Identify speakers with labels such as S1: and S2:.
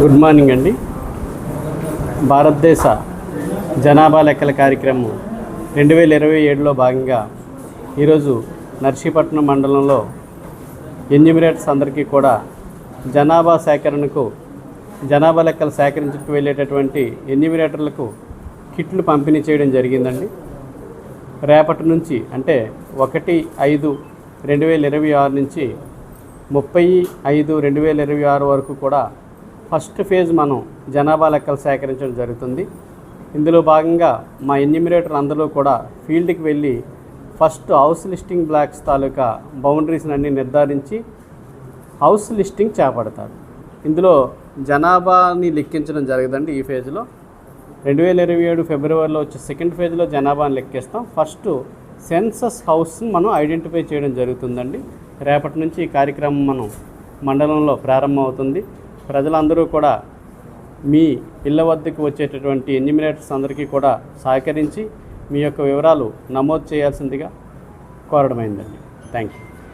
S1: Good morning అండి. భారతదేశ జనాభా లెక్కల కార్యక్రమం 2027లో భాగంగా ఈరోజు నర్సీపట్నం మండలంలో ఎన్యూమరేటర్స్ అందరికీ కూడా జనాభా లెక్కలు సేకరించుకు వెళ్ళేటటువంటి ఎన్యూమరేటర్లకు కిట్లు పంపిణీ చేయడం జరిగిందండి. రేపటి నుంచి అంటే 1/5/2026 నుంచి 30/5/2026 వరకు కూడా ఫస్ట్ ఫేజ్ మనం జనాభా లెక్కలు సేకరించడం జరుగుతుంది. ఇందులో భాగంగా మా ఎన్యూమరేటర్ అందరూ కూడా ఫీల్డ్కి వెళ్ళి ఫస్ట్ హౌస్ లిస్టింగ్ బ్లాక్స్ తాలూకా బౌండరీస్ని అన్నీ నిర్ధారించి హౌస్ లిస్టింగ్ చేపడతారు. ఇందులో జనాభాని లెక్కించడం జరగదండి. ఈ ఫేజ్లో 2027 ఫిబ్రవరిలో వచ్చే సెకండ్ ఫేజ్లో జనాభాని లెక్కిస్తాం. ఫస్ట్ సెన్సస్ హౌస్ని మనం ఐడెంటిఫై చేయడం జరుగుతుందండి. రేపటి నుంచి ఈ కార్యక్రమం మనం మండలంలో ప్రారంభమవుతుంది. ప్రజలందరూ కూడా మీ ఇళ్ళ వద్దకు వచ్చేటటువంటి ఎన్యూమరేటర్స్ అందరికీ కూడా సహకరించి మీ యొక్క వివరాలు నమోదు చేయాల్సిందిగా కోరడమైందండి. Thank you.